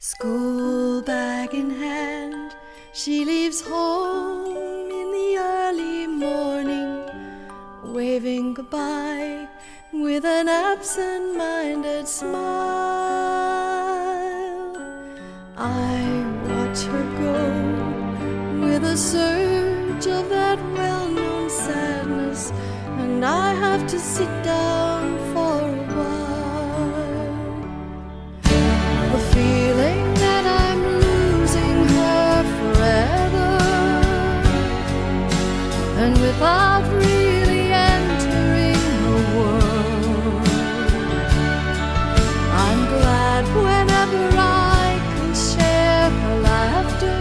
School bag in hand, she leaves home in the early morning, waving goodbye with an absent-minded smile. I watch her go with a surge of that well-known sadness, and I have to sit down for a while. The feeling that I'm losing her forever, and without really entering her world. I'm glad whenever I can share her laughter,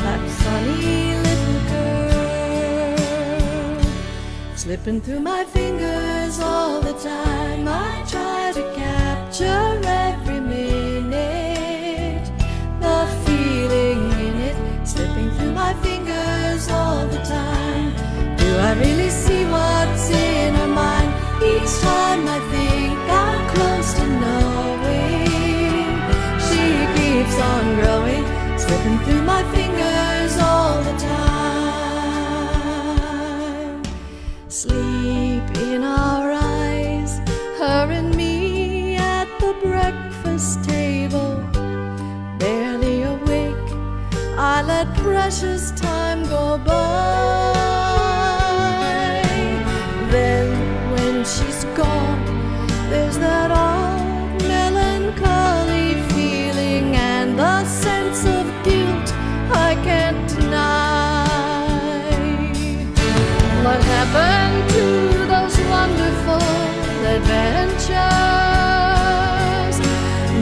that funny little girl. Slipping through my fingers all the time, I try to capture every minute, the feeling in it, slipping through my fingers all the time. Do I really see what's in her mind? Each time I think I'm close to knowing, she keeps on growing, slipping through my fingers all the time. Sleep in our eyes, her and me at the breakfast table. Barely awake, I let precious time go by. Then when she's gone, there's that odd melancholy feeling and the sense of guilt I can't deny. What happened to those wonderful adventures,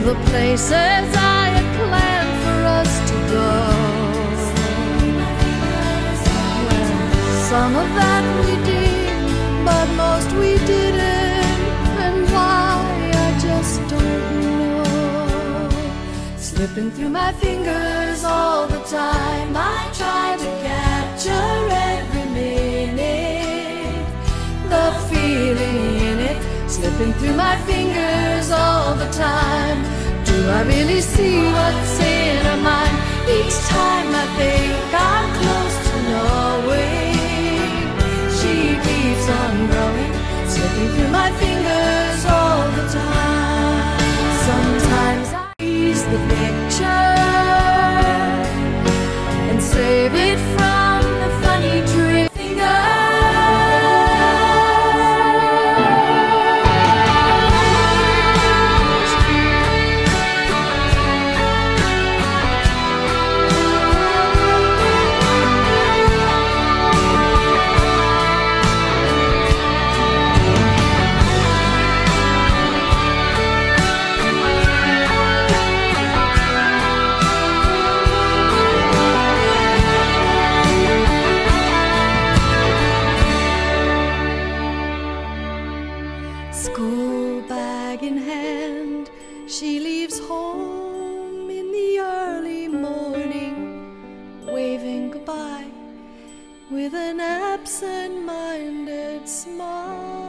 the places I had planned for us to go? Some of that we did, but most we didn't, and why I just don't know. Slipping through my fingers all the time, I try to capture every minute, the feeling in it, slipping through my fingers all the time. Do I really see what's in her mind? Each time I think I'm close to knowing, she keeps on growing, slipping through my fingers all the time. Sometimes I freeze the picture and save it from the funny tree fingers. School bag in hand, she leaves home in the early morning, waving goodbye with an absent-minded smile.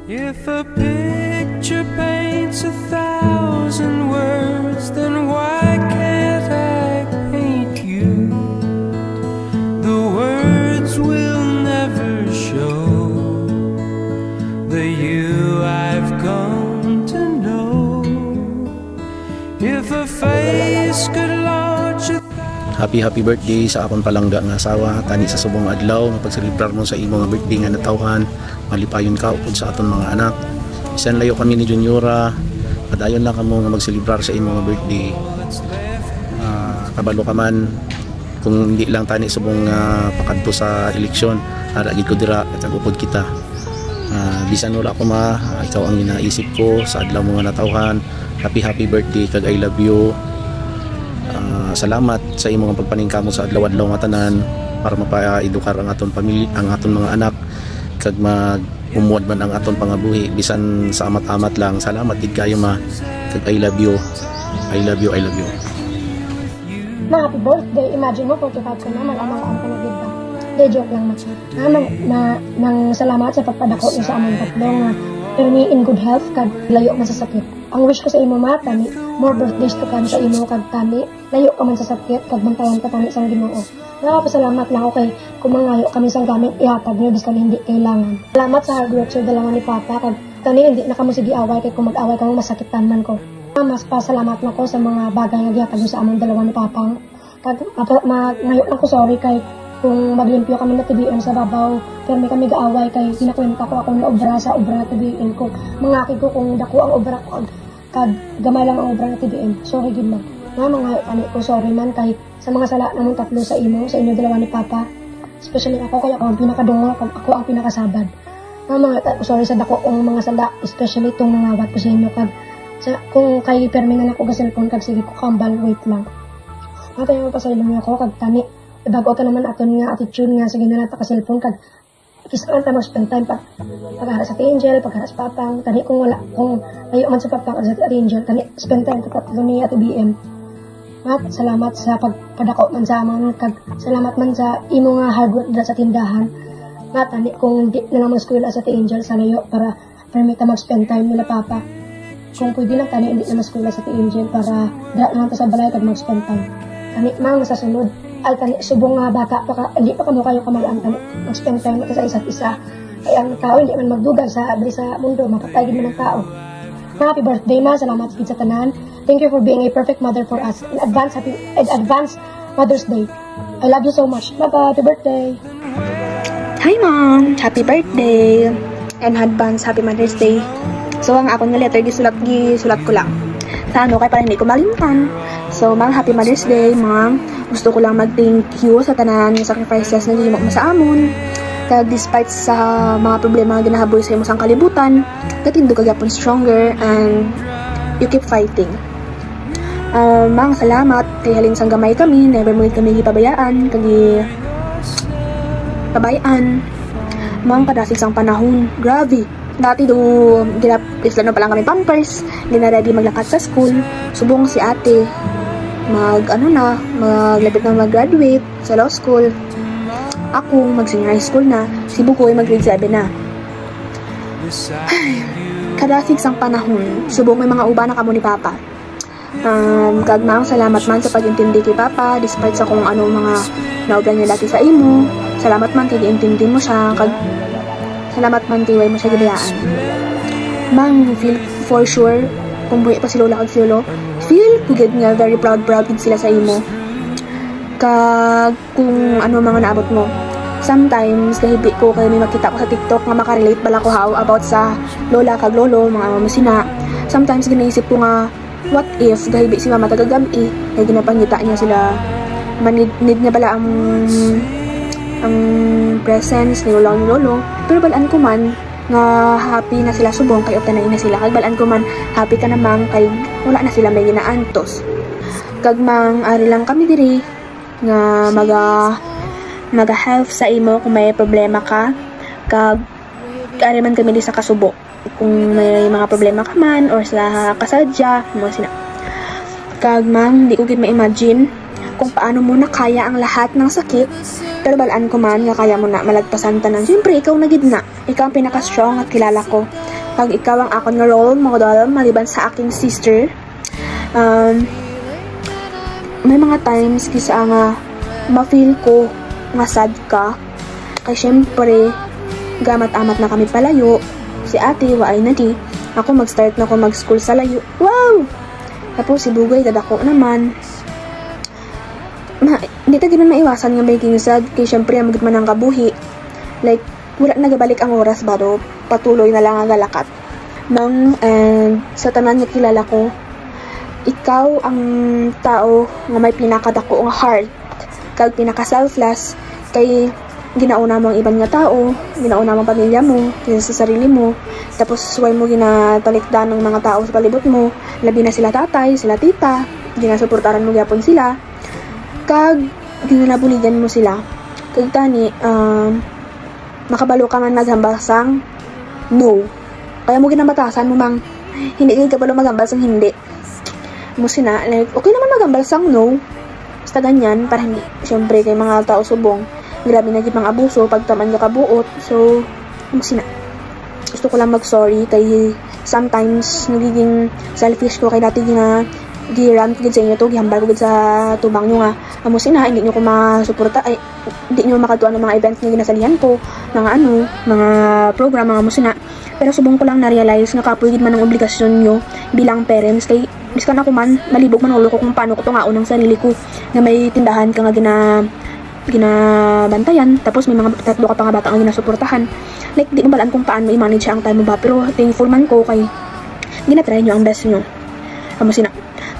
If a picture paints 1,000 words, then why can't I paint you? The words will never show the you I've come to know. If a face could launch a Happy birthday sa akong palangga nga asawa, tani sa subong adlaw nga pagselebrar mo sa imong birthday nga natawhan, malipayon ka upod sa aton mga anak. Bisan layo kami ni Juniora, padayon lang kamo nga magselebrar sa imong birthday. Kabalo ka man kung hindi lang tani subong pakadto sa eleksyon, ara gid ko dira at upod kita. Bisan wala ko ikaw ang inaisip ko sa adlaw mo nga natawhan. Happy birthday kag I love you. Salamat sa imong pagpaningkamot sa adlaw-adlaw nga tanan para mapaedukar ang aton pamilya, ang aton mga anak, kag magumuad man ang aton pangabuhi bisan sa amat-amat lang. Salamat gid kayo kag I love you. I love you, I love you. Happy birthday. Imagine mo 45 ka na, malamang ang panagid ba? De joke lang man. Nang salamat sa pagpadako sa among tatlo nga permi in good health kag layo man sa sakit. Ang wish ko sa imo ma tani more birthdays to come sa imo kag tani layo ka man sa sakit kag bantayan ka tani sang Ginoo. Napasalamat lang ako kay kung mangayo kami sang gamit ihatag niyo biskan hindi kailangan. Salamat sa hard work sa dalawa ni Papa kag tani hindi na kamo sige away kay kung mag-away kamo masakitan man ko. Mas pasalamat na ko sa mga bagay nga gihatag sa among dalawa ni Papa. Kag ngayo lang ko sorry kay kung maglimpyo kami na tibiin sa babaw, pero kami gaaway kay kinakwenta ko akong obra sa obra na tibiin ko. Mangaki ko kung dako ang obra ko, kag gamay lang ang obra na tibiin. Sorry gid man. Mga ani ko sorry man kahit sa mga sala namong tatlo sa inyo dalawa ni Papa. Especially ako kay ako ang pinakadungol kag ako ang pinakasabad. Mga sorry sa dako ang mga sala, especially tong mga wat ko sa inyo kag kung kay permi nga nako ga cellphone kag sige ko kambal wait lang. Matayo pa sa ilong ako kag tani bago ka naman aton nga attitude nga sige na lang ka cellphone kag kisakan ta mag-spend time pagharap sa Angel, pagharap sa Papang tani kung wala kung ayo man sa Papang sa Angel tani spend time ta tatlo ni Ate BM. At salamat sa pagpadako man sa amon kag salamat man sa imo nga hard work sa tindahan. Nga tani kung di na lang mag-school sa Ate Angel sa layo para permita mag-spend time nila Papa. Kung pwede lang tani hindi na mag-school sa Ate Angel para dra lang ta sa balay kag mag-spend time. Tani mang sa sunod ay tani subong nga bata pa hindi pa kamo kayo kamalaan tani mag-spend time sa isa't isa. Ay ang tao hindi man magdugang sa mundo mapatay gid man ang tao. Happy birthday ma, salamat sa tanan. Thank you for being a perfect mother for us. In advance Mother's Day. I love you so much. Bye-bye, happy birthday. Hi mom, happy birthday. And advance happy Mother's Day. So ang akong nga letter gisulat ko lang. Sa ano kay para hindi ko malimtan. So mang happy Mother's Day, mom. Gusto ko lang mag-thank you sa tanan ng sacrifices na gihimo mo sa amon. Kaya despite sa mga problema nga ginahaboy sa imo sang kalibutan, katindo ka gyapon stronger and you keep fighting. Mang salamat kay halin sang gamay kami, never mo kami gipabayaan, kagi pabayaan. Mang kadasig sang panahon, grabe. Dati do isla na pa lang kami pampers, hindi na ready maglakad sa school. Subong si ate maglapit na mag-graduate sa law school. Ako mag-senior high school na, si Bukoy mag-grade 7 na. Ay, kadasig sang panahon, subong may mga uba na kamo ni Papa. Kag maang salamat man sa pag-intindi kay Papa, despite sa kung ano mga naublan niya dati sa imo. Salamat man kay intindi mo siya, kag salamat man kay way mo siya gibayaan. Mang feel for sure kung buhay pa si Lola kag si Lolo, feel ko gid nga very proud gid sila sa imo. Kag kung ano mga naabot mo. Sometimes kahibi ko kay may makita ko sa TikTok nga makarelate bala ko how about sa lola kag lolo mga masina. Sometimes ginaisip ko nga what if gahibi si mama tagagabi kay ginapangita niya sila manid niya bala ang presence ni lola ni lolo. Pero balaan ko man nga happy na sila subong kay optanay na sila. Kag balaan ko man happy ka namang kay wala na sila may ginaantos. Kag mang ari lang kami diri nga maga-help sa imo kung may problema ka. Kag ari man kami di sa kasubo kung may mga problema ka man or sa kasadya mo sina. Kag mang di ko gid ma-imagine kung paano mo na kaya ang lahat ng sakit. Pero balaan ko man nga kaya mo na malagpasan tanan. Siyempre ikaw na gid na. Ikaw ang pinaka-strong at kilala ko. Pag ikaw ang akong nga role model maliban sa aking sister. May mga times kisa nga ma-feel ko nga sad ka. Kay syempre gamat-amat na kami palayo. Si ate waay na di. Ako mag-start na ko mag-school sa layo. Wow! Tapos si Bugay dadako naman. Hindi ta ginaon maiwasan nga making sad. Kay syempre amagit man ang kabuhi. Like wala nagabalik ang oras ba do. Patuloy na lang ang galakat. And sa tanan nga kilala ko, ikaw ang tao nga may pinakadako nga heart kag pinaka-selfless kay ginauna mo ang ibang nga tao, ginauna mo ang pamilya mo kaysa sa sarili mo, tapos way mo ginatalikdan ng mga tao sa palibot mo, labi na sila tatay, sila tita, ginasuportaran mo gyapon sila kag ginanabuligan mo sila kag tani makabalo ka man maghambasang no, kaya mo ginabatasan mo mang hindi kay kabalo maghambasang hindi mo sina, like, okay naman magambal sang no. Basta ganyan, para hindi, syempre, kay mga tao subong, grabe na gid mga abuso, pagtaman ka kabuot, so, mo sina. gusto ko lang mag-sorry kay sometimes nagiging selfish ko kay dati gi-rant gid sa inyo to, gihambal ko gid sa tubang nyo nga amo sina hindi nyo ko masuporta, ay hindi nyo makatuan ng mga event nga ginasalihan ko, mga program, mga musina. Pero subong ko lang na-realize nga kapoy gid man ang obligasyon nyo bilang parents, kay biskan ako man malibog man ulo ko kung paano ko tungaon ang sarili ko nga may tindahan ka nga ginabantayan, tapos may mga tatlo ka pa nga bata nga ginasuportahan. Like di mo balaan kung paano i-manage ang time mo ba, pero thankful man ko kay ginatry nyo ang best nyo amo sina.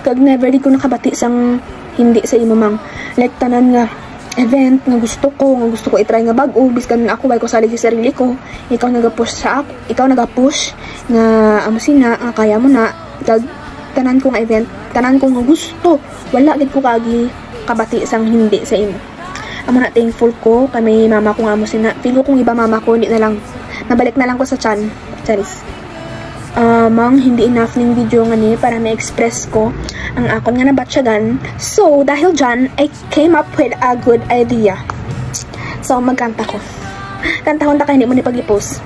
Kag never di ko nakabati sang hindi sa imo mang, like tanan nga event nga gusto ko i-try nga bag-o, biskan ako way ko salig sa sarili ko, ikaw nagapush nga amo sina nga kaya mo na. Kag tanan ko nga event, tanan ko nga gusto, wala gid ko kagi kabati sang hindi sa imo. Amo na thankful ko kay may mama ko nga amo sina. Feel ko kung iba mama ko, hindi na lang nabalik na lang ko sa chan charis. Mang hindi enough ning video nga ni para ma-express ko ang akon nga nabatsyagan. So dahil dyan, I came up with a good idea. So magkanta ko. Kantahon ta kay hindi mo ni pag-i-post.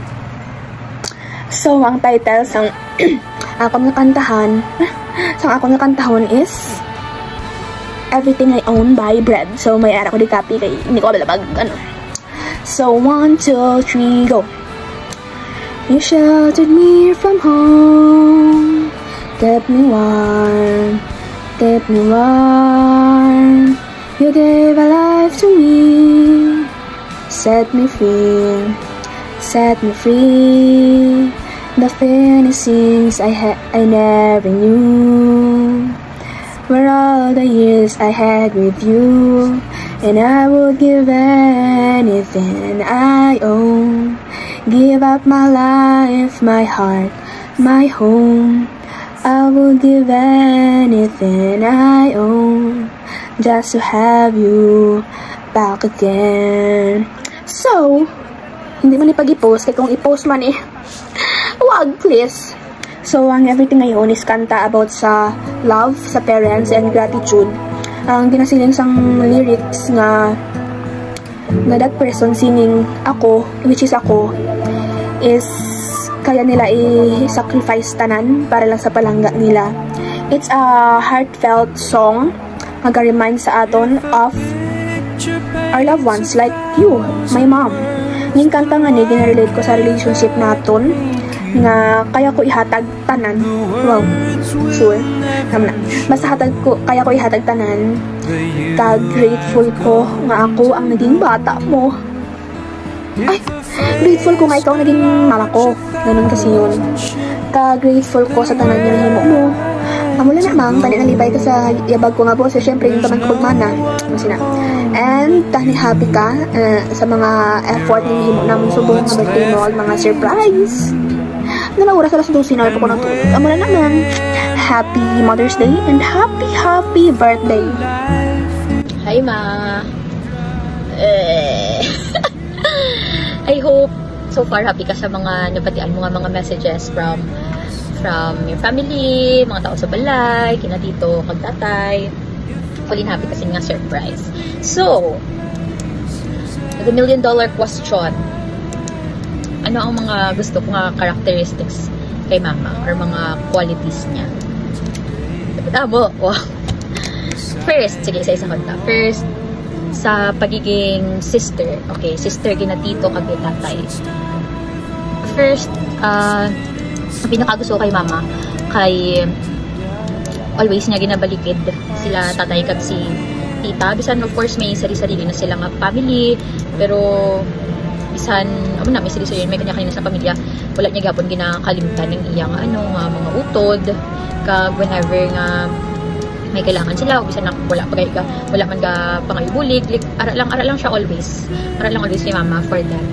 So ang title sang akon nga kantahon is Everything I Own by Bread. So may ara ko di copy kay hindi ko balabag ano. So 1, 2, 3, go. You sheltered me from home, kept me warm. You gave a life to me, set me free. The finishings I never knew were all the years I had with you, and I would give anything I own. Give up my life, my heart, my home. I would give anything I own just to have you back again. So, hindi man ipag-i-post, kaya kung i-post man wag please. So, ang Everything I Own is kanta about sa love, sa parents, and gratitude. Ang ginasiling sang lyrics nga that person singing ako, which is ako, is kaya nila i-sacrifice tanan para lang sa palangga nila. It's a heartfelt song mag-remind sa aton of our loved ones like you, my mom. Ning kanta nga ni ginarelate ko sa relationship naton nga kaya ko ihatag tanan. Wow, sure naman na. Basta kaya ko ihatag tanan. Kag grateful ko nga ako ang naging bata mo. Ay, grateful ko nga ikaw naging mama ko. Ganun kasi yun. Kag grateful ko sa tanan nga himo mo. Amula namang tani nalibay ka sa yabag ko nga po. So syempre yung taman ko pagmana. Masina. And tani happy ka sa mga effort ng himo namon subong nga birthday mo, mga surprise. Oras alas 12 na po ko natulog. Amo na naman. Happy Mother's Day and happy birthday. Hi ma. I hope so far happy ka sa mga nabatian mo nga mga messages from your family, mga tao sa balay, kina tito, kag tatay. Fully happy kasi nga surprise. So, the $1 million question. Ano ang mga gusto ko nga characteristics kay mama or mga qualities niya? Wow. First, sige, isa-isa kanta. First, sa pagiging sister. Okay, sister ginatito kag tatay. First, ang pinakagusto kay mama, kay always niya ginabalikid sila tatay kag si tita. Bisan of course may sari-sarili na sila nga family, pero bisan may sari-sarili, may kanya-kanya sa pamilya, wala niya gapon ginakalimtan ng iyang mga utod. Kag whenever nga may kailangan sila, o bisan na wala man ga pangayubulig, like, ara lang siya always. Ara lang always ni mama for that.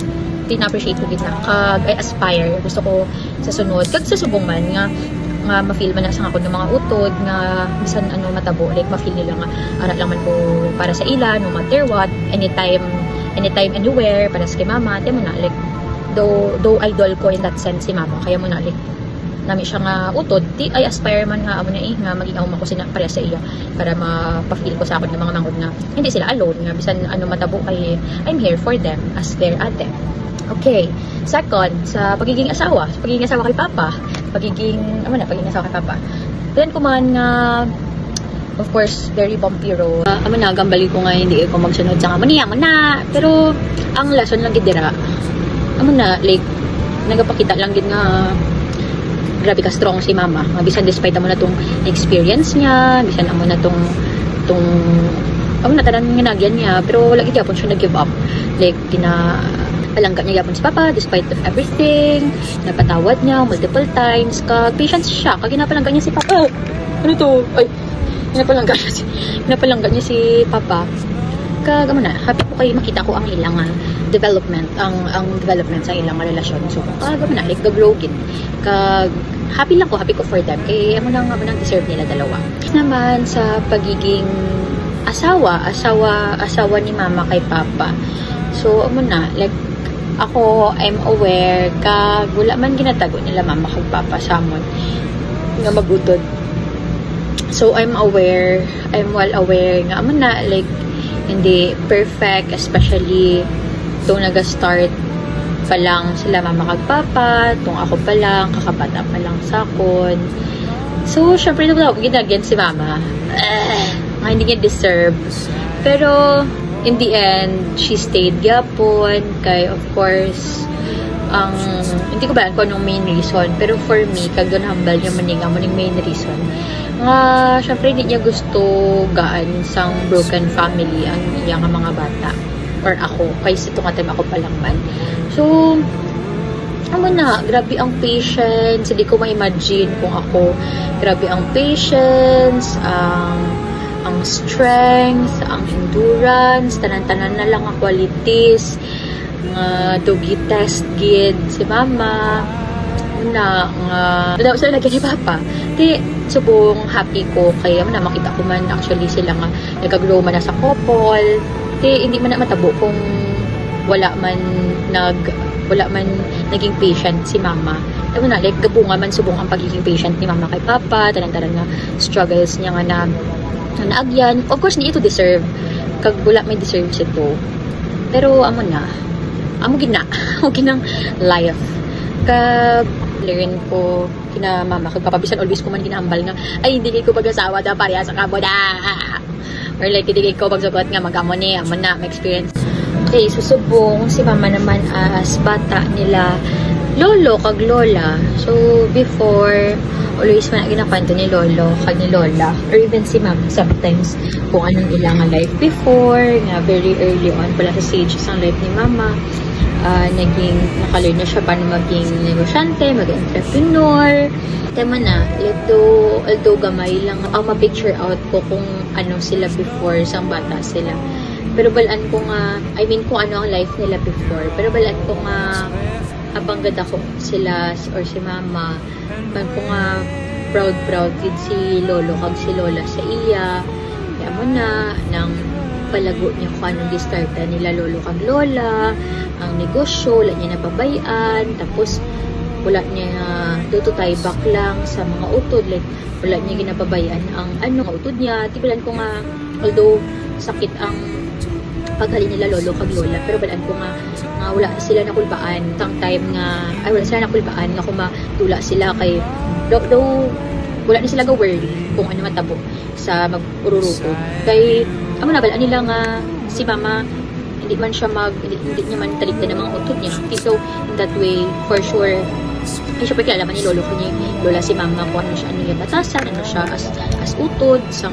Tina-appreciate ko gid na. Kag I aspire, gusto ko sa sunod kag sa subong man nga ma-feel man na sa ako ng mga utod nga bisan matabo, like ma-feel nila nga ara lang man ko para sa ila no matter what, anytime anywhere para sa kay mama. Di mo na like though idol ko in that sense si mama, kaya mo na like nami siya nga utod, di ay aspire man nga amo na nga maging ako ko sina para sa iya, para mapa-feel ko sa akon ng mga mangod nga hindi sila alone nga bisan matabo kay I'm here for them as their ate. Okay. Second, sa pagiging asawa kay Papa, pagiging asawa kay Papa. Then kuman nga, of course, very vampiro. Gambali ko nga hindi ko magsunod sa maniya mo na. Pero ang lesson lang gid dira. Like nagapakita lang gid nga grabe ka strong si Mama. Bisan despite amo na tong experience niya, bisan amo na tong tanan nga nagyan niya, pero wala gid gyapon siya nag-give up. Like palangga niya gyapon si Papa despite of everything. Napatawad niya multiple times. Patience siya. Ginapalangga niya si Papa. Ano to? Ay, ginapalangga niya si Papa. Happy ko kayo makita ko ang ilang development, ang development sa ilang relasyon. So, like the grow gid. Happy ko for them. Kaya amo nang deserve nila dalawa. Naman sa pagiging asawa ni Mama kay Papa. So, like ako, I'm aware wala man ginatago nila Mama kay Papa samon nga magutod. So, I'm well aware nga like hindi perfect, especially itong nag-start pa lang sila Mama kag Papa, itong ako pa lang, kakabata pa lang sakon. So, syempre ginagyan si Mama. Hindi niya deserve. Pero, in the end, she stayed gyapon. Kay, of course, hindi ko ba kung anong main reason. Pero for me, kag doon hambal niya maninga mo ng main reason. Syempre, hindi niya gusto gaan sang broken family ang iyang mga bata. Or ako. Kaya itong time ako pa lang man. So, grabe ang patience. Hindi ko ma-imagine kung ako. Grabe ang patience, ang strength, ang endurance, tanan-tanan na lang ang qualities, dugi test gid si Mama. Daw sila lagi ni Papa. Subong happy ko kaya makita ko man actually sila nga nag-grow man na sa couple. Hindi man na matabo kung wala man naging patient si Mama. Like gabunga man subong ang pagiging patient ni Mama kay Papa, tanan-tanan nga struggles niya nga na naagyan. Of course, hindi ito deserve. Kag wala may deserve ito. Pero amo ginang life. Kag learn ko kina Mama kag Papa, bisan always ko man ginahambal nga ay hindi ko pag-asawa da pareha sa kamo da. Or like hindi ko pagsugot nga magamo ni amo na may experience. Okay, susubong si Mama naman as bata nila lolo kag lola. So before always man ginakwento ni lolo kag ni lola or even si Mama sometimes kung anong ilang life before nga very early on pala sa stage ng life ni Mama. Nakalearn na siya paano maging negosyante, maging entrepreneur. Tema na, although gamay lang ang ma-picture out ko kung ano sila before, sang bata sila. Pero balaan ko nga, kung ano ang life nila before. Pero balaan ko nga, abang ganda ko sila or si Mama. Balaan ko nga, proud din si lolo kag si lola sa iya. Kaya mo na, nang palago niya kung anong gistarta nila lolo kag lola, ang negosyo, wala niya napabayaan, tapos wala niya tututay back lang sa mga utod, like wala niya ginapabayaan ang utod niya. Tibalan ko nga, although sakit ang paghali nila lolo kag lola, pero balaan ko nga wala sila nakulbaan tang time nga, wala sila nakulbaan nga kung matula sila kay though wala na sila ga-worry kung ano matabo sa mag-ururuko. Kay balaan nila nga si Mama hindi niya man taligtan ng mga utod niya. Okay, so in that way, for sure, ay syempre kilalaman ni lolo ko ni lola si Mama kung ano niya batasan, ano siya as utod, sang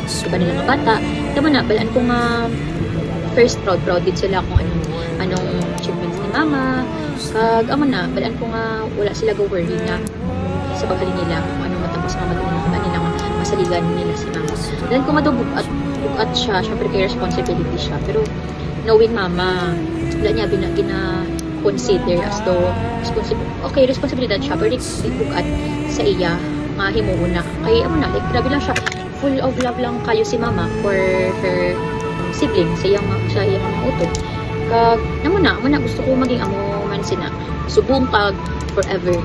iba nilang bata. Tama na, balaan ko nga first proud din sila kung anong achievements ni Mama. Kag balaan ko nga wala sila go-worry na sa paghali nila kung ano matapos na nila masaligan nila si Mama. Balaan ko madubugat siya, syempre kay responsibility siya. Pero knowing Mama, wala niya gina-consider as though responsibilidad siya, pero bugat sa iya, mahimuon na. Kaya like, grabe lang siya, full of love lang kayo si Mama for her siblings, sa iyang mga utod. Kag, gusto ko maging amo man sina, subong kag forever.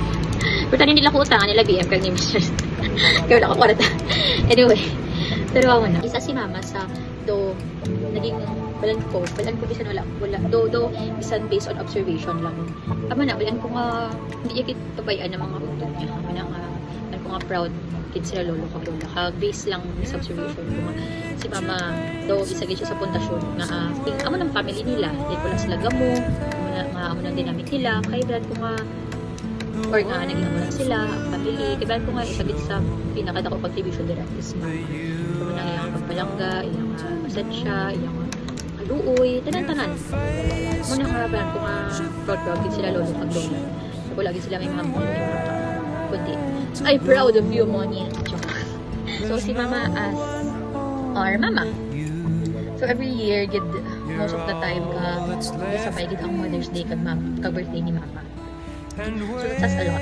Pero tanin nila ko utangan nila BM kag ni Mr. Kaya wala ko kwarta. Anyway, pero isa si Mama sa do naging balan ko bisan wala do bisan based on observation lang. Amo na balan ko nga hindi yakit tabayan ng mga hudot niya. Amo na nga balan ko nga proud kid sila lolo kag lola kag base lang sa observation ko nga si mama do isa gid siya sa pundasyon nga amo ng family nila, like wala sila gamo, amo ng dynamic nila, kay balan ko nga or nga naging amo na sila, ang family, kay balan ko nga isa gid sa pinakadako contribution dira is mama. So na iyang pagpalangga, iyang pasensya, iyang luoy, tanan-tanan. Muna harapan ko nga proud gid sila lolo kag lola. Wala gid sila may mga kundi I'm proud of you, Moni. So si mama as our mama. So every year gid most of the time sabay gid ang Mother's Day kag birthday ni mama. So that's a lot.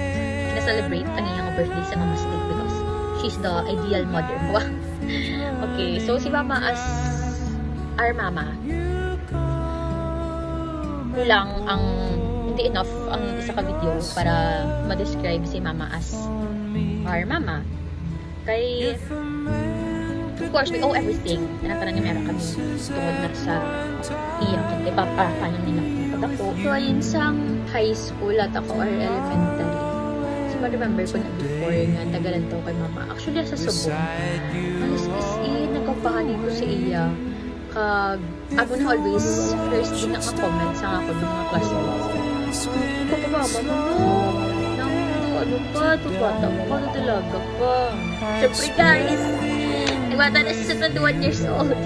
Kina-celebrate ang iyang birthday sa Mama's Day because she's the ideal mother. Okay, so si mama as our mama. Kulang ang hindi enough ang isa ka video para ma-describe si mama as our mama. Kay of course we owe everything. Tanang niya meron kami tungod na sa iya kay papa paano nila pag ako. So ayun sang high school at ako or elementary. So ma-remember ko na before nga tagalan to kay mama. Actually sa Subong. Alas nagkapahani ko sa iya. Kag ako na always first din naka-comment sa ako ng mga classmates. Kaya mama ano pa, ito bata mo, ano talaga pa. Siyempre guys, bata na siya 21 years old.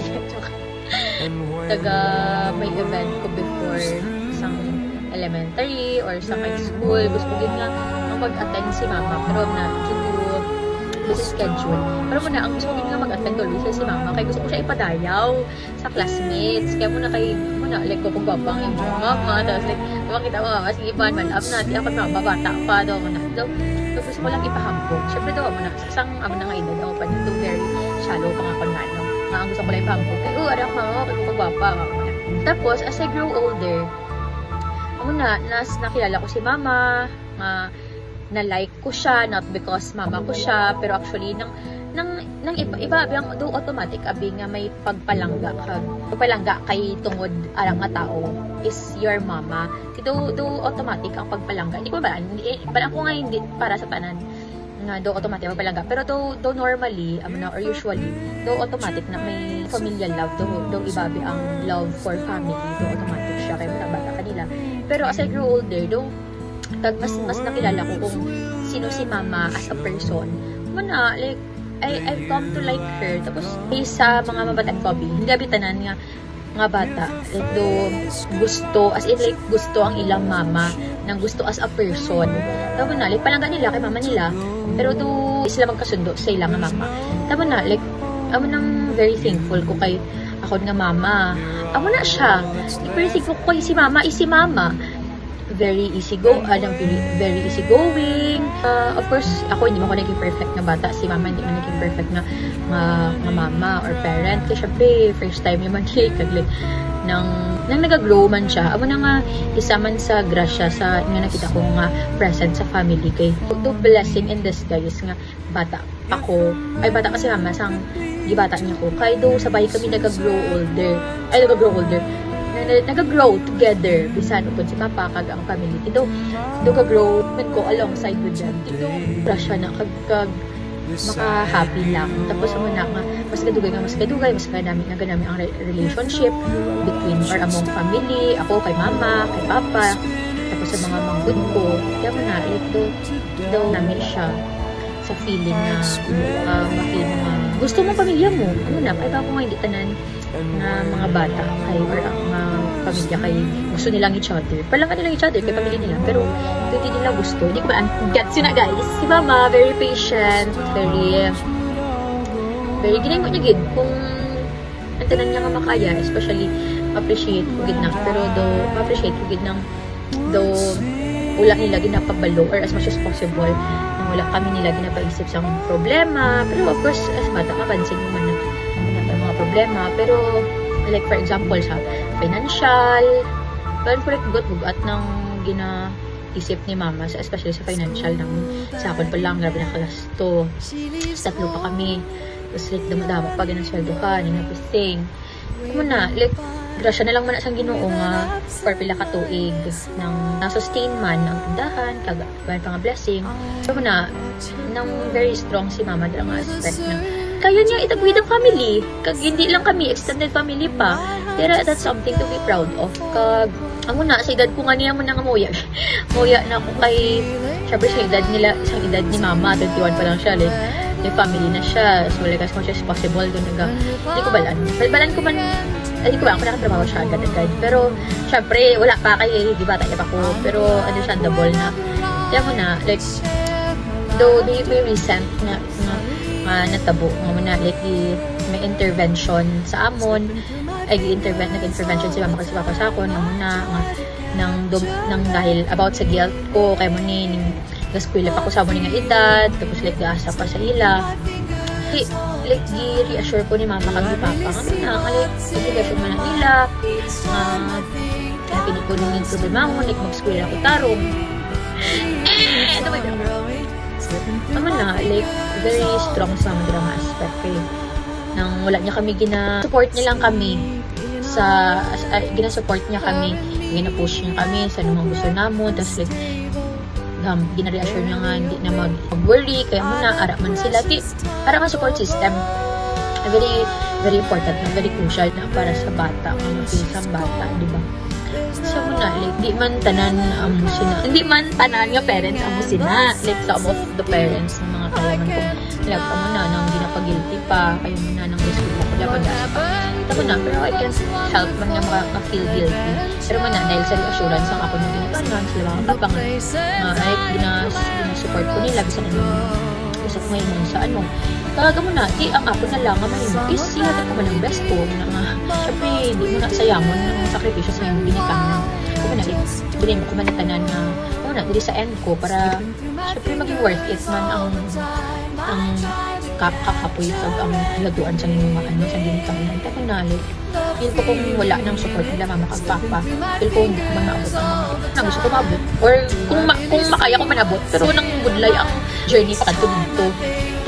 Taga may event ko before isang elementary or sa high school. Gusto ko din nga mag-attend si mama. Pero na, busy schedule. Pero muna, ang gusto ko din nga mag-attend always si mama. Kaya gusto ko siya ipadayaw sa classmates. Kaya muna, like, kung babang yung mama. Tapos, like, makita mo, mama, sige pa, man-up natin. Ako na, babata pa daw muna. So, gusto ko lang ipahambog. Siyempre daw, muna, isang amo na nga edad ako pa dito, very shallow pa nga kung ano. Ang gusto ko lang ipahambog. Kaya, aram mama, kaya pagbaba, mama. Tapos, as I grow older, muna, nakilala ko si mama, na-like ko siya, not because mama ko siya, pero actually, nang iba, abing do automatic, abing nga may pagpalangga kay tungod arang nga tao is your mama. Do automatic ang pagpalangga. Hindi ko ba, parang ko nga hindi para sa tanan nga do automatic ang pagpalangga. Pero do normally, or usually, do automatic na may familial love, do ibabi ang love for family, do automatic siya, kaya bata kanila. Pero as I grow older, mas nakilala ko kung sino si mama as a person. Muna, like, I've come to like her. Tapos, sa mga mabatang hobby, hindi abitanan nga bata. Like, do gusto, as in, like, gusto ang ilang mama ng gusto as a person. Tapos na, like, palangga nila kay mama nila. Pero do sila magkasundo sa ilang mama. Tapos na, like, ako nang very thankful ko kay ako nga mama. Ako na siya. Very thankful ko kay si mama, is si mama. Very easy going. Of course, ako hindi mo naging perfect na bata. Si mama hindi man naging perfect na mama or parent. Kasi syempre, first time yung kaglit nang nag-grow man siya. Amo na nga, isa man sa grasya sa nga nakita ko nga present sa family kay the blessing in disguise nga bata ako. Ay, bata kasi mama, sang gibata niya ko. Kaya do sabay kami nag-grow older. Nag-grow together bisan upod si papa kag ang family do ka-grow man ko alongside with them do rasya na kag maka-happy lang. Tapos muna nga mas kadugay mas kadami ang relationship between or among family, ako kay mama, kay papa, tapos sa mga manggod ko. Kaya muna like do namin siya sa feeling na ma-feel mo nga gusto mong pamilya mo. Ano na, ay ako nga hindi tanan na mga bata kay or mga pamilya kay gusto nilang each other. Palangga nilang each other kay pamilya nila, pero hindi nila gusto. Hindi ko ba gets yun na guys. Si mama, very patient, very ginay mo niya gid kung ang tanan niya nga makaya, especially appreciate ko gid na, pero appreciate ko gid nang wala nila ginapabalo or as much as possible nang wala kami nila ginapaisip sa problema. Pero of course, as bata, mapansin mo man na mga problema. Pero like for example, sa financial, parang bugat ng ginaisip ni mama, especially sa financial ng sa akin pa lang, grabe na kalasto. Tatlo pa kami. Tapos like, damadama pa, ginasweldo ka, and everything. muna, like, grasya na lang man sa Ginoo nga for pila ka tuig nang na-sustain man ang tindahan, kagaban pa nga blessing. So muna, nang very strong si mama dira nga aspect na kaya niya itagwid ang family. Kag hindi lang kami, extended family pa. Pero that's something to be proud of. Kag, amo na, sa edad ko nga niya mo na nga muya. Muya na ako kay, syempre sa edad nila, isang edad ni mama, 21 pa lang siya, like, may family na siya. So, like, as much as possible, hindi ko balan. Balan ko man, hindi ko ba, ako nakatrabaho siya agad-agad. Pero, syempre, wala pa kay, di ba, tayo ako. Pero, understandable na, kaya mo na, like, though they may recent na natabo nga muna like may intervention sa amon ay nag-intervention si mama kasi papa sa ako nang dahil about sa guilt ko kay mo ni gaskwela pa ko sa mo nga edad tapos like gaasa pa sa ila like i-reassure ko ni mama kag ni papa nga like obligation man nila kaya pinili ko nung problema mo like mag-skwela ko tarong ito ba naman na, like, very strong sa mga drama aspect eh. Nang wala niya kami support niya lang kami gina-support niya kami, gina-push niya kami sa namang gusto namon, tapos like, gina-reassure niya nga, hindi na mag-worry, kaya muna, ara man sila, ara man support system. Very, very important na, very crucial na para sa bata, sa bata, di ba? So muna, like, di man tanan hindi man tanan nga parents amo sina, like some of the parents ng mga kalaman ko like amo na nang ginapag-guilty pa kayo muna nang gusto ko dapat ako na pero I can help man nga maka-feel guilty pero man na dahil sa reassurance ang ako nung ginatanan sila mga kapang like gina-support ko nila bisan ano gusto ko ngayon sa ano talaga mo na, ang ako na lang ang mahimok is ihatid ko man ang best ko na nga, syempre, hindi mo na sayamon ng sakripisyo sa iyong binikanan. Ako man na, bilhin mo ko man natanan na, dili sa end ko para, syempre, maging worth it man ang kakapoy ang halaguan sa inyong mga sa binikanan. Tako na, feel ko kung wala ng support nila mama kag papa, feel ko hindi ko man naabot ang gusto ko maabot. Or kung makaya ko manabot, pero nang budlay ang journey pa kadto dito.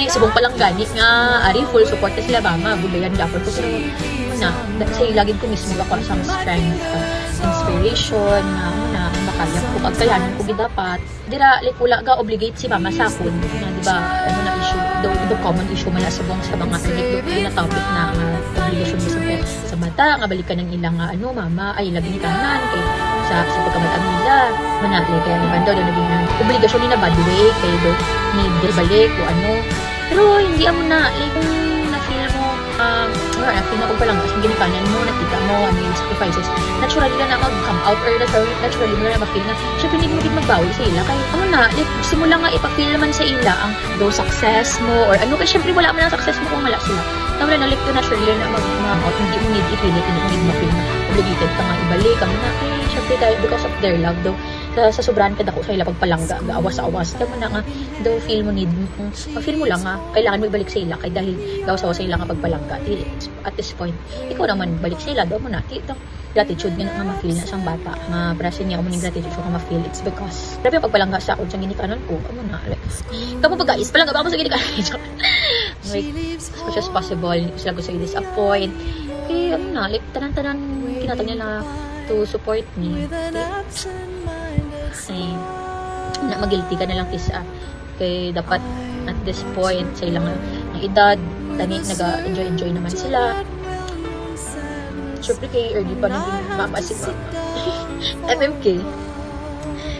Subong palang ganit nga ari full support na sila mama budayan dapat ko pero na kasi lagi ko mismo ako sa strength inspiration na makaya ko pagkayanan ko dapat dira like wala ga obligate si mama sa akon na di ba ano na issue the common issue man subong sa mga na topic na obligation mo sa bata nga balikan ng ilang ano mama ay lagi ni kanan kay sa pagkamatang nila manali kaya naman daw naging obligasyon ni na bad way kay do ni balik o ano. Pero hindi mo na, like, kung na-feel mo, na-feel mo pa lang kasi ginikanan mo, nakita mo, ano yung sacrifices, naturally na mag-come out or naturally mo na ma-feel na, syempre hindi mo din magbawi sa ila. Kaya, ano na, like, simula nga ipag-feel naman sa ila ang though success mo, or ano, kasi syempre wala mo na success mo kung wala sila. Tama na, like, naturally na mag-out, hindi mo need ipilit, hindi mo need ma-feel na obligated ka nga ibalik, kami na, syempre dahil because of their love, though, sa sobrahan ka dako sa ila pagpalangga awas-awas kaya mo na nga daw feel mo lang nga kailangan mo ibalik sa ila kay dahil gawas-awas sa ila nga pagpalangga at this point ikaw naman balik sa ila daw mo na ito gratitude nga ma-feel na isang bata nga prasin niya umuning gratitude ko nga ma-feel it's because grabe yung pagpalangga sa akong siyang ginikanan ko ano na like kamo pag guys palangga ba mo sa ginikanan like as much as possible sila gusto i-disappoint kaya ano na like tanan-tanan kinatag nila to support me ay na magilty ka na lang kisa kay dapat at this point sa ilang edad tani naga-enjoy naman sila syempre kay early pa naging mama si MMK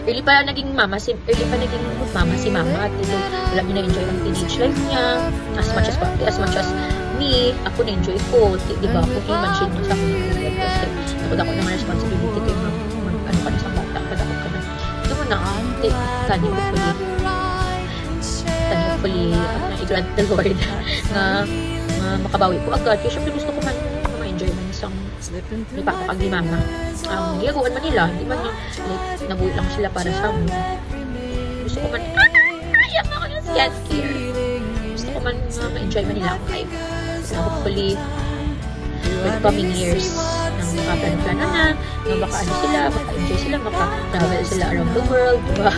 early pa naging mama si mama at ito wala niya na-enjoy ang teenage life niya as much as me ako na-enjoy ko diba ako kay mention niya sa akin kasi ako naman responsibility kay ano ka na sa bata na kani hopefully i-grant the Lord nga makabawi ko agad kasi syempre gusto ko man ma-enjoy man isang ni papa kag ni mama ang giyagawan man nila hindi man like nabuhi lang sila para sa amin gusto ko man ayaw ako ng skincare gusto ko man ma-enjoy man nila ako life hopefully for the coming years makaplano na, maka-ano sila, maka-enjoy sila, maka-travel sila around the world, diba?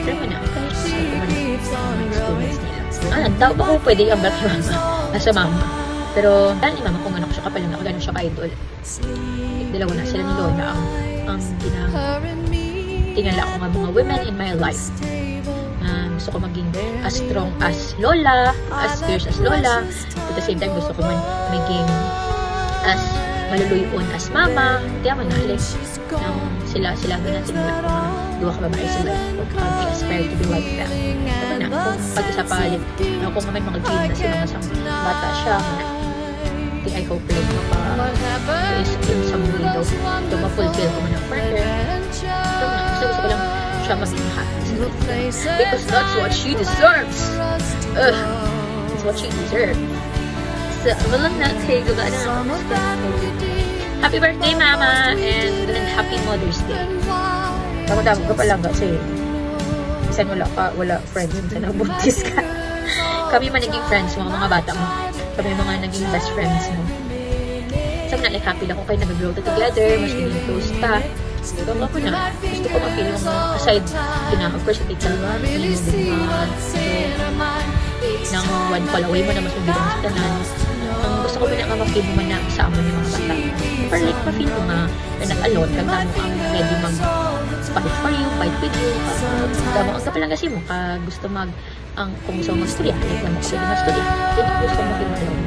Pero man kahit gusto ko man experience nila. Tao ba ko pwede i-ambal kay mama? Nasa mama. Pero dahil ni mama kung ano siya kapal na gano'n siya ka-idol. Dalawa na sila ni Lola ang tingala ko nga mga women in my life. Gusto ko maging as strong as Lola, as fierce as Lola. At the same time, gusto ko man maging as maluluyon as mama. Kaya man na, sila ganun tinulad ko na duwa ka babae sa life. Huwag ka mag-aspire to be like them. Kaya na, kung pag-isa palit, kung naman mga dream na sila masang bata siya, I hope like maka-is in some way daw to ma-fulfill ko man ang partner. So na, gusto ko lang siya maging happy sa life. Because that's what she deserves. That's what she deserves. So, walang na-take ko na happy birthday, Mama! And happy Mother's Day. Tama-tama ka pa lang kasi minsan wala friends, minsan nabuntis ka. Kami man naging friends mo, mga bata mo. Kami mga naging best friends mo. So, like, happy lang ko kayo nag-grow together, mas naging close pa. So, ako na, gusto ko ma-feel yung aside, of course, sa nang one call away mo na mas mabilang sa tanan. Gusto ko na ma-feel mo man na kasama ng mga bata. Or like, ma-feel mo nga, you're not alone, kag na mo ang ready mag-fight for you, fight with you. Ang kapalang kasi mo, gusto kung gusto mo mag-storya, like naman ko pwede mag-storya. Pwede gusto mo feel alone.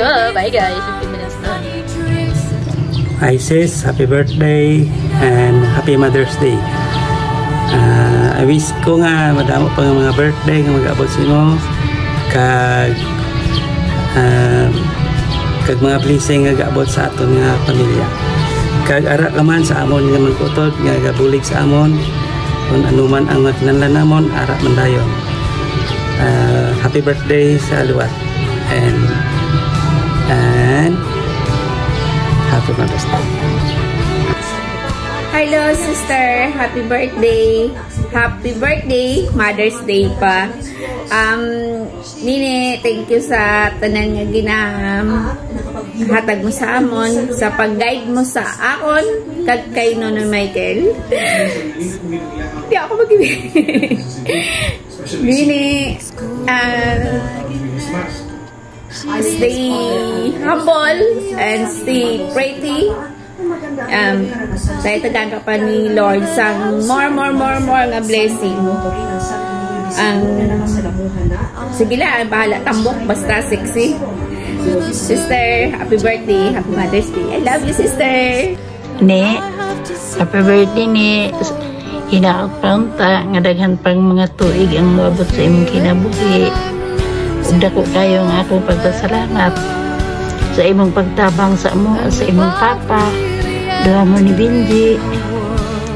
So, bye guys, 15 minutes na. Hi sis, happy birthday and happy Mother's Day. I wish ko nga madamo pa nga mga birthday nga mag-abot sa imo kag mga blessing nga gaabot sa aton nga pamilya. Kag ara man sa amon nga magutod nga gabulig sa amon kung anuman ang kinahanglan namon ara man dayon. Happy birthday sa liwat and happy Mother's Day. Hello sister, happy birthday. Happy birthday, Mother's Day pa. Nini, thank you sa tanan nga hatag mo sa amon, sa pag-guide mo sa akon kag kay Nonoy Michael. Di ako mag-ibig. Nini, stay humble and stay pretty. Tayo tagaga pa ni Lord sang more nga blessing. Sige lang, bahala tambok basta sexy. Sister, happy birthday, happy Mother's Day. I love you, sister. Ne, happy birthday ne. Hinaakpang ta nga daghan pang mga tuig ang moabot sa imong kinabuhi. Ug dako kayo nga akong pagpasalamat sa imong pagtabang sa amo sa imong papa. Doha mo ni Benji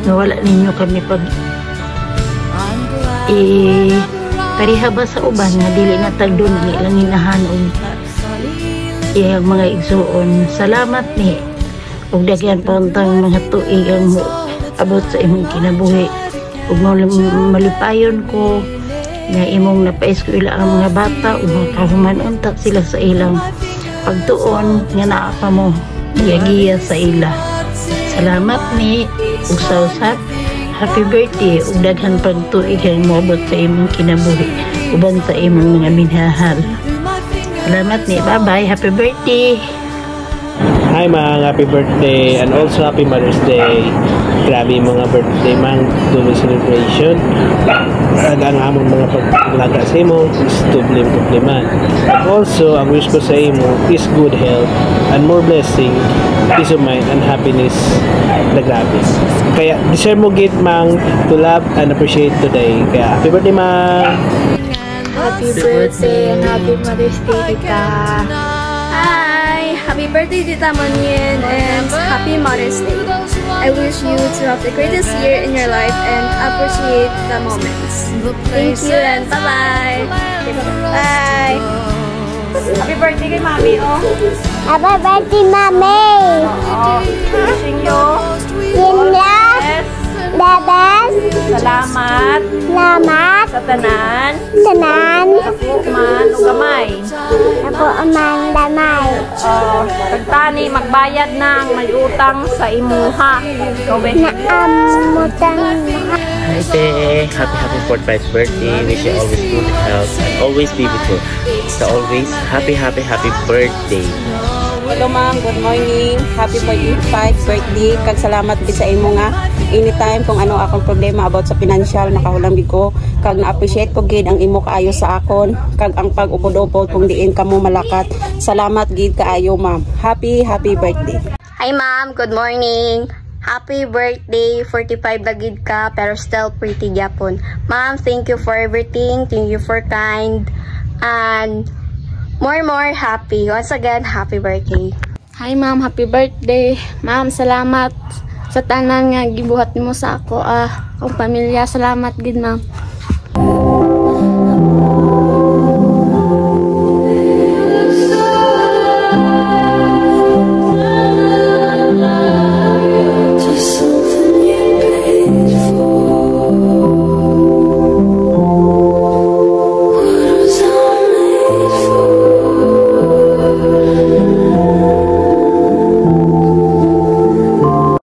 nga wala ninyo kami pag parihaba sa uban nga dili na tagdo na nilang hinahanog iyang mga igsuon. Salamat ni ug daghan pantang mga tuig ang abot sa imong kinabuhi ug malipayon ko nga imong napaeskwela ang mga bata ug makahuman unta sila sa ilang pagtuon nga naa pa mo giya sa ila. Salamat ni ug sa usab happy birthday ug daghan pag tuig ang moabot sa imong kinabuhi uban sa imong mga minahal. Salamat ni, bye bye, happy birthday. Hi Mang, happy birthday and also happy Mother's Day. Grabe mga birthday Mang, dulo celebration. Ang among mga paglaga sa imo is tublim-tubliman. Also, ang wish ko sa imo is good health and more blessing, peace of mind and happiness na grabe. Kaya deserve mo git Mang to love and appreciate today. Kaya happy birthday Mang. Happy birthday and happy Mother's Day Tita. Happy birthday, Tita Monyen, and happy Mother's Day. I wish you to have the greatest year in your life and appreciate the moments. Thank you and bye-bye. Bye. Happy birthday kay Mami, oh. Happy birthday, Mami. Oh, wishing you Yun lang. yes. Bebes. Salamat Salamat. sa tanan. Tanan. Ako man o gamay. Ako amang damay. Oh, pagtani magbayad na ang may utang sa imuha. Naamutang Hi Te, happy 45th birthday. Wish you always good health and always be beautiful. basta always happy birthday. Hello ma'am, good morning. Happy 45th birthday. Kag salamat gid sa imo nga anytime kung ano akong problema about sa financial nakahulang ko. Kag na-appreciate ko gid ang imo kaayo sa akon. Kag ang pag-upod-upod kung diin kamo malakat. Salamat gid kaayo ma'am. Happy birthday. Hi ma'am, good morning. Happy birthday, 45 na gid ka pero still pretty gyapon. Ma'am, thank you for everything. Thank you for kind and more happy. Once again, happy birthday. Hi ma'am, happy birthday. Ma'am, salamat sa tanan nga gibuhat nimo sa ako akong pamilya. Salamat gid ma'am.